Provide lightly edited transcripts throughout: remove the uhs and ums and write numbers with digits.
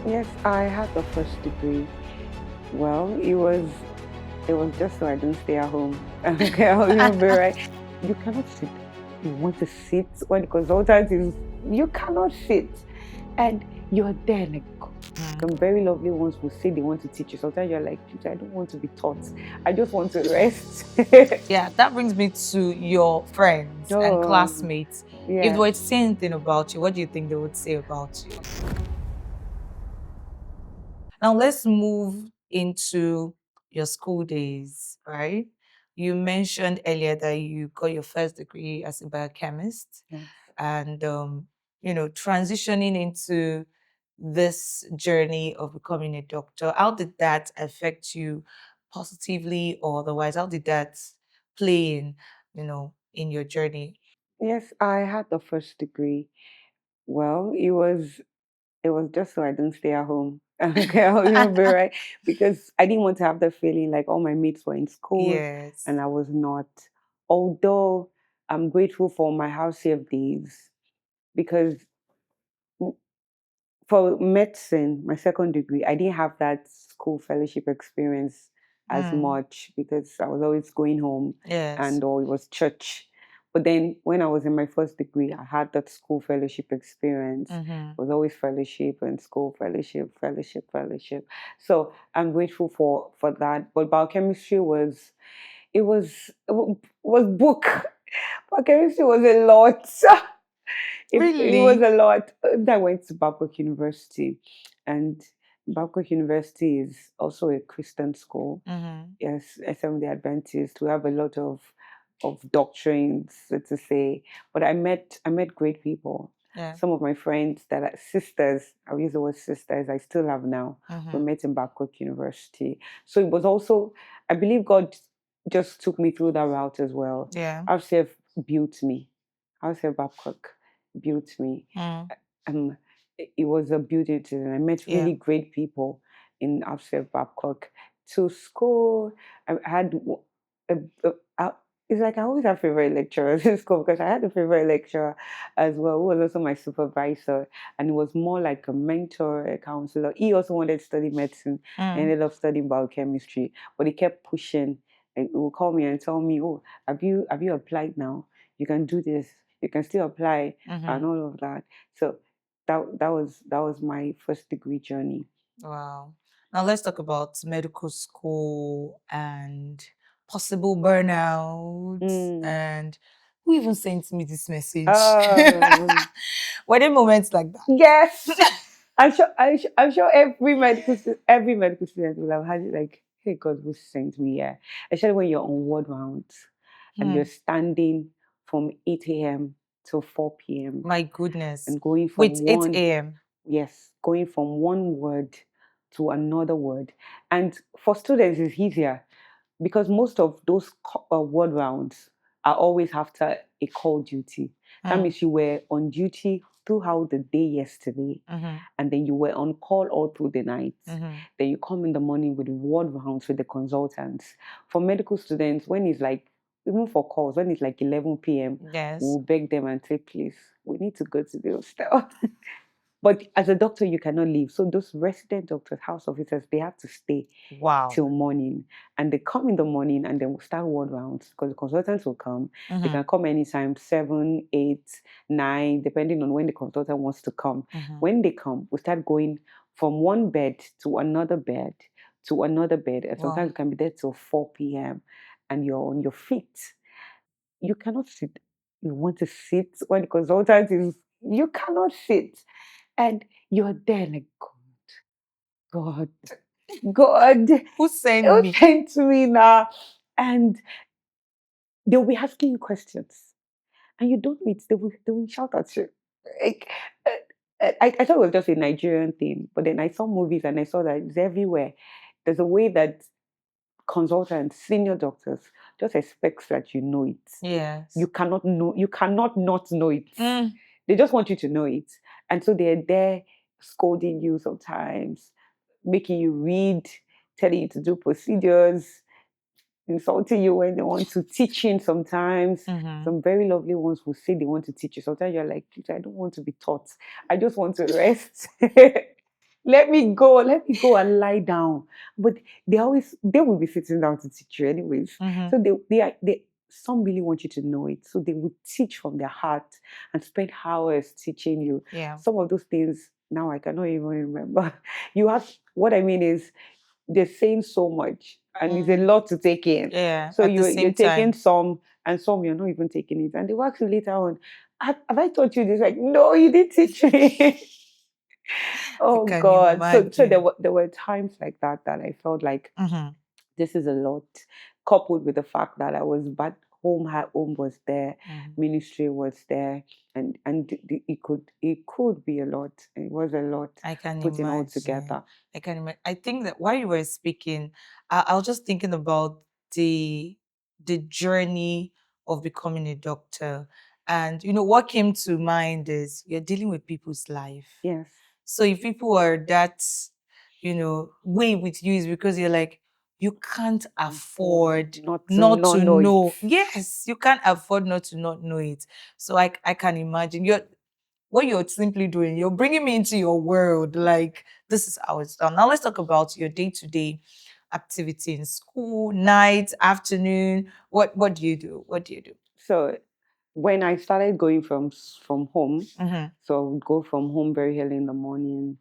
Yes, I had the first degree. Well, it was just so I don't stay at home. Okay, I'll be right. You cannot sit. You want to sit when the consultant is. You cannot sit, and you're there like some very lovely ones will say they want to teach you. Sometimes you're like, "Please, I don't want to be taught. I just want to rest." Yeah, that brings me to your friends and Oh, classmates. If they yeah. were to say anything about you, what do you think they would say about you? Now let's move into your school days, right? You mentioned earlier that you got your first degree as a biochemist, Yes. and transitioning into this journey of becoming a doctor. How did that affect you positively or otherwise? How did that play in your journey? Yes, I had the first degree. Well, it was just so I don't stay at home. Okay, I'll be right. Because I didn't want to have the feeling like all my mates were in school Yes. and I was not. Although I'm grateful for my house safe days because for medicine, my second degree, I didn't have that school fellowship experience as Mm. much because I was always going home Yes. and or it was church. But then when I was in my first degree, I had that school fellowship experience. Mm-hmm. It was always fellowship and school fellowship, fellowship, fellowship. So I'm grateful for that. But biochemistry was book. Biochemistry was a lot. It was Really? a lot. I went to Babcock University, and Babcock University is also a Christian school. Mm-hmm. Yes, Seventh Day Adventist. We have a lot of doctrines, so to say. But I met great people. Yeah. Some of my friends that are sisters, I'll use the word sisters, I still have now. We Mm-hmm. met in Babcock University. So it was also, I believe God just took me through that route as well. Yeah. RCF built me. RCF Babcock built me. Mm. It was a beauty to them. I met Yeah. really great people in RCF Babcock. To school, I had a, a, a, it's like I always have favorite lecturers in school because I had a favorite lecturer as well, who was also my supervisor, and it was more like a mentor, a counselor. He also wanted to study medicine and Mm. ended up studying biochemistry, but he kept pushing. And he would call me and tell me, "Oh, have you applied now? You can do this. You can still apply and Mm-hmm. all of that." So that was my first degree journey. Wow. Now let's talk about medical school and possible burnout. Mm. And who even sent me this message? Um, Were there moments like yes, that? I'm sure every medical student will have had it like, hey God, who sent me here? Especially when you're on ward rounds and you're Hmm. standing from 8 a.m. till 4 p.m. My goodness. and going from Wait, one, 8 a.m. yes, going from one word to another word. And for students, it's easier because most of those ward rounds are always after a call duty. That Mm. means you were on duty throughout the day yesterday, Mm-hmm. and then you were on call all through the night. Mm-hmm. Then you come in the morning with ward rounds with the consultants. For medical students, when it's like, even for calls, when it's like 11 p.m., Yes. we'll beg them and say, please, we need to go to the hostel. But as a doctor, you cannot leave. So those resident doctors, house officers, they have to stay Wow. till morning. And they come in the morning and then we'll start ward rounds because the consultants will come. They Mm-hmm. can come anytime, 7, 8, 9, depending on when the consultant wants to come. Mm-hmm. When they come, we start going from one bed to another bed to another bed. And Wow. sometimes you can be there till 4 p.m. and you're on your feet. You cannot sit. You want to sit when the consultant is, you cannot sit. And you're there like, God, God, Who sent who me? sent me now? And they'll be asking you questions. And you don't know it, they will shout at you. Like, I thought it was just a Nigerian thing, but then I saw movies and I saw that it's everywhere. There's a way that consultants, senior doctors, just expects that you know it. Yes. You cannot not know it. Mm. They just want you to know it. And so they're there scolding you sometimes, making you read, telling you to do procedures, insulting you when they want to teach in sometimes. Mm-hmm. Some very lovely ones will say they want to teach you. Sometimes you're like, I don't want to be taught. I just want to rest. let me go and lie down. But they will be sitting down to teach you anyways. Mm-hmm. So some really want you to know it. So they would teach from their heart and spend hours teaching you. Yeah. Some of those things now I cannot even remember. You have what I mean is they're saying so much and it's a lot to take in. Yeah. So At the you're same taking time, some and some you're not even taking it. And they will ask you later on, have I taught you this? Like, no, you didn't teach me. I Oh can God. So imagine. there were times like that I felt like Mm-hmm. this is a lot, coupled with the fact that I was back home, home was there, Mm-hmm. ministry was there, and it could be a lot. It was a lot I can putting all imagine. together. I can imagine. I think that while you were speaking, I was just thinking about the journey of becoming a doctor, and what came to mind is you're dealing with people's life. Yes. So if people are that, way with you, is because you're like, you can't Afford afford not to not not to know it. know. Yes, you can't afford not to not know it. So I can imagine what you're simply doing. You're bringing me into your world. Like, this is how it's done. Now let's talk about your day-to-day activity in school, night, afternoon. What do you do? What do you do? So when I started going from home, Mm-hmm. so I would go from home very early in the morning.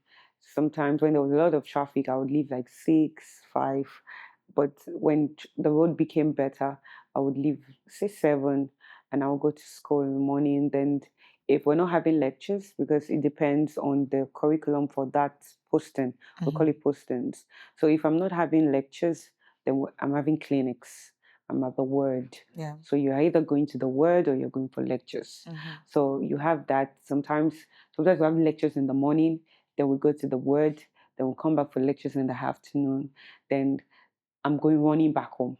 Sometimes when there was a lot of traffic, I would leave like 6, 5. But when the road became better, I would leave say 7, and I would go to school in the morning. Then if we're not having lectures, because it depends on the curriculum for that posting, we call Mm-hmm. it postings. So if I'm not having lectures, then I'm having clinics. I'm at the word. Yeah. So you're either going to the word or you're going for lectures. Mm-hmm. So you have that. Sometimes we have lectures in the morning, then we go to the word, then we'll come back for lectures in the afternoon. Then I'm going running back home.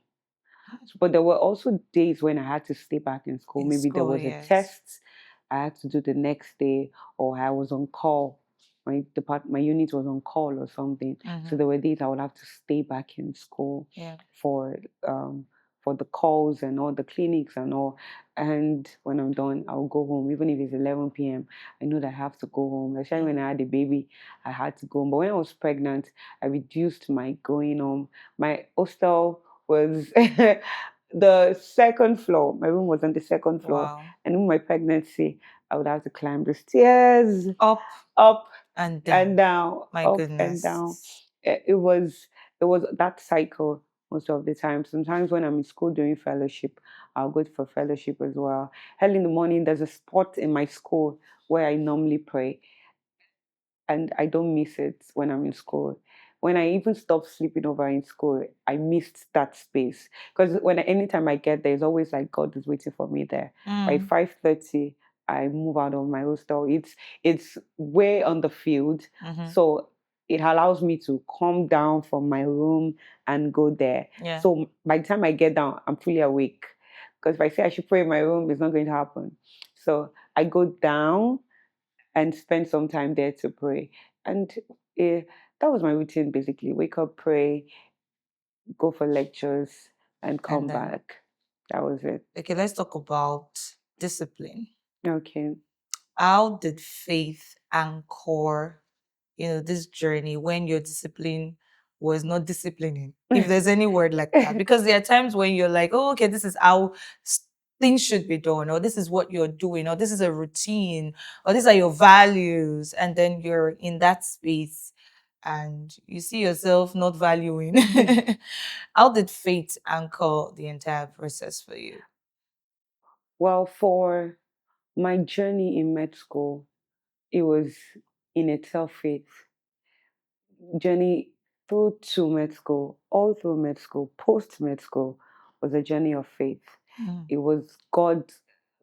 But there were also days when I had to stay back in school. In Maybe there school, was a yes. test I had to do the next day, or I was on call. My unit was on call or something. Mm-hmm. So there were days I would have to stay back in school Yeah. for um for the calls and all the clinics and all. And when I'm done, I'll go home. Even if it's 11 p.m., I know that I have to go home. Especially when I had a baby, I had to go home. But when I was pregnant, I reduced my going home. My hostel was the second floor. My room was on the second floor. Wow. And in my pregnancy, I would have to climb the stairs, Up up and and down. down, My up and down. goodness. It was that cycle most of the time. Sometimes when I'm in school doing fellowship, I'll go for fellowship as well. Early in the morning, there's a spot in my school where I normally pray, and I don't miss it when I'm in school. When I even stopped sleeping over in school, I missed that space because anytime I get there, it's always like God is waiting for me there. By Mm. 5:30, I move out of my hostel. It's way on the field, Mm-hmm. so it allows me to come down from my room and go there. Yeah. So by the time I get down, I'm fully awake. Because if I say I should pray in my room, it's not going to happen. So I go down and spend some time there to pray. And uh, that was my routine basically. Wake up, pray, go for lectures, and And come then, back. That was it. okay, let's talk about discipline. Okay. How did faith anchor, this journey when your discipline was not disciplining? If there's any word like that, because there are times when you're like, oh, okay, this is how things should be done, or this is what you're doing, or this is a routine, or these are your values, and then you're in that space and you see yourself not valuing. How did faith anchor the entire process for you? Well, for my journey in med school, it was in itself faith. Journey through to med school, all through med school, post med school was a journey of faith. Mm. It was God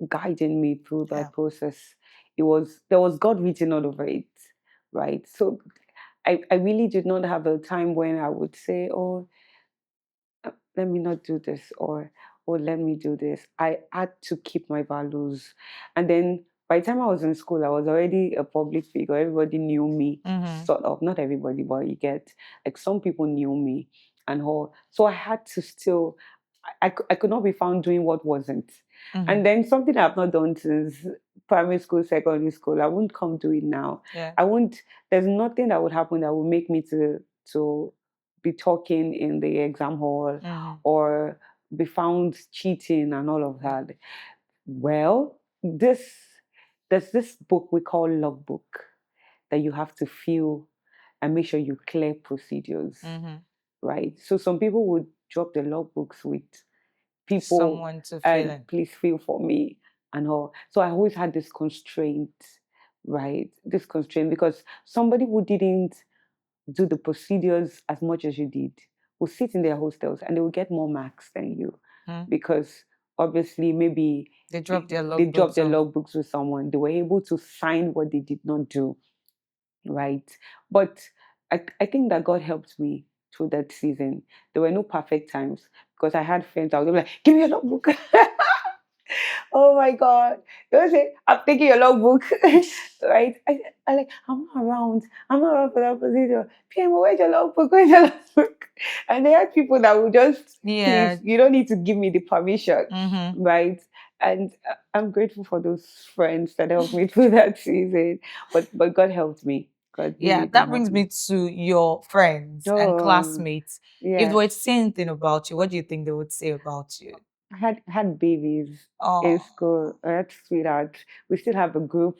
guiding me through Yeah. that process. There was God written all over it, right? So I really did not have a time when I would say, oh, let me not do this, or oh, let me do this. I had to keep my values. And then by the time I was in school, I was already a public figure. Everybody knew me, Mm-hmm. sort of. Not everybody, but you get like some people knew me and all. So I had to still, I could not be found doing what wasn't. Mm-hmm. And then something I've not done since primary school, secondary school. I wouldn't come do it now. Yeah. I won't. There's nothing that would happen that would make me to be talking in the exam hall or be found cheating and all of that. Well, there's this book we call logbook that you have to fill and make sure you clear procedures, right? So some people would drop the logbooks with people someone to fill and in. please fill for me and all. So I always had this constraint, right? This constraint because somebody who didn't do the procedures as much as you did will sit in their hostels and they will get more marks than you because obviously maybe they dropped their they dropped their logbooks. logbooks with someone. They were able to sign what they did not do, right? But I think that God helped me through that season. There were no perfect times because I had friends. I would be like, "Give me your logbook." Oh my God. They would say, "I'm taking your logbook." Right? I like, I'm not around. I'm not around for that procedure. PMO, where's your logbook? Where's your logbook? And there are people that would just, please, you don't need to give me the permission. Right? And I'm grateful for those friends that helped me through that season. But God helped me. God really that brings me to your friends and classmates. If they were to say anything about you, what do you think they would say about you? I had babies in school. I had sweethearts. We still have a group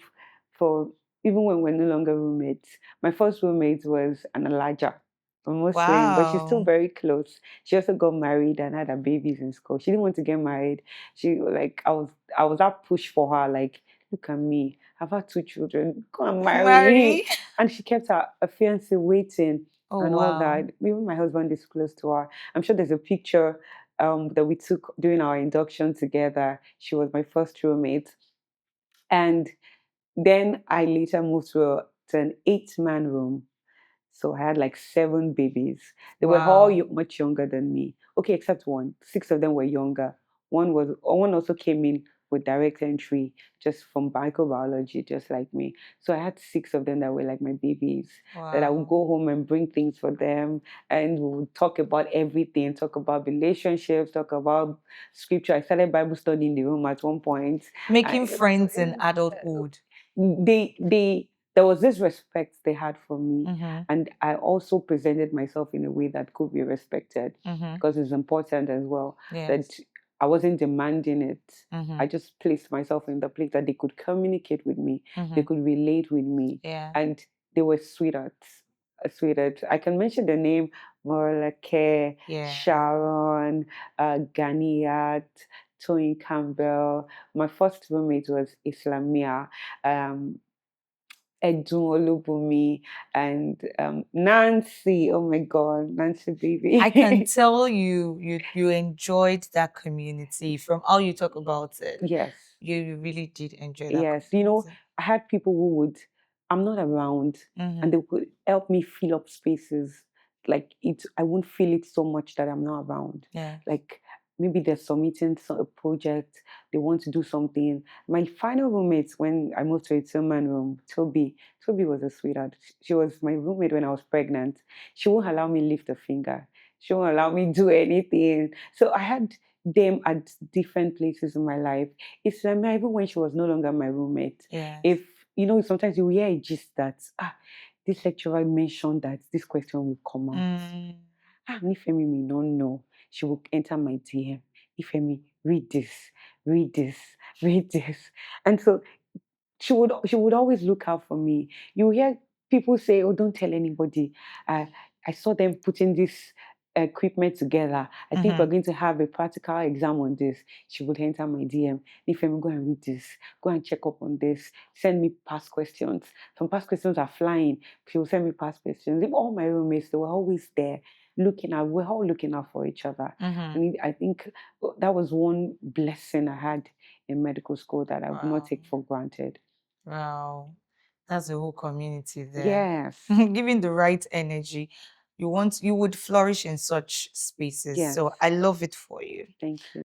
for even when we're no longer roommates. My first roommate was an Elijah, a Muslim, but she's still very close. She also got married and had her babies in school. She didn't want to get married. She like I was that push for her, like, look at me. I've had 2 children. Go and marry. And she kept her fiancé waiting and all that. Even my husband is close to her. I'm sure there's a picture that we took during our induction together. She was my first roommate. And then I later moved to an 8-man room. So I had like 7 babies. They were all much younger than me. Okay, except one. 6 of them were younger. One also came in with direct entry just from microbiology, just like me. So I had 6 of them that were like my babies. That I would go home and bring things for them, and we would talk about everything, talk about relationships, talk about scripture. I started Bible study in the room at one point. Making friends in adulthood. There was this respect they had for me, and I also presented myself in a way that could be respected because it's important as well that I wasn't demanding it. I just placed myself in the place that they could communicate with me, they could relate with me, and they were sweethearts. I can mention the name Morlake, Sharon, Ganiat, Toyin Campbell. My first roommate was Islamia. Edun Olubumi and Nancy. Oh my God, Nancy baby. I can tell you enjoyed that community from how you talk about it. Yes. You really did enjoy that. Yes. Community. I had people who would, I'm not around, and they would help me fill up spaces. Like I won't feel it so much that I'm not around. Yeah. Like maybe they're submitting a project, they want to do something. My final roommate when I moved to a 2-man room, Toby was a sweetheart. She was my roommate when I was pregnant. She won't allow me lift a finger. She won't allow me do anything. So I had them at different places in my life. It's even when she was no longer my roommate. If sometimes you hear a gist that this lecturer mentioned that this question will come out. Nifemi may not know. She will enter my DM. Nifemi, read this, read this, read this. And so she would always look out for me. You hear people say, "Oh, don't tell anybody." I saw them putting this equipment together. I think we're going to have a practical exam on this. She would enter my DM. Nifemi, go and read this. Go and check up on this. Send me past questions. Some past questions are flying. She will send me past questions. If all my roommates, they were always there we're all looking out for each other. And I think that was one blessing I had in medical school that I would not take for granted. Wow. That's a whole community there. Yes. Giving the right energy. You would flourish in such spaces. Yes. So I love it for you. Thank you.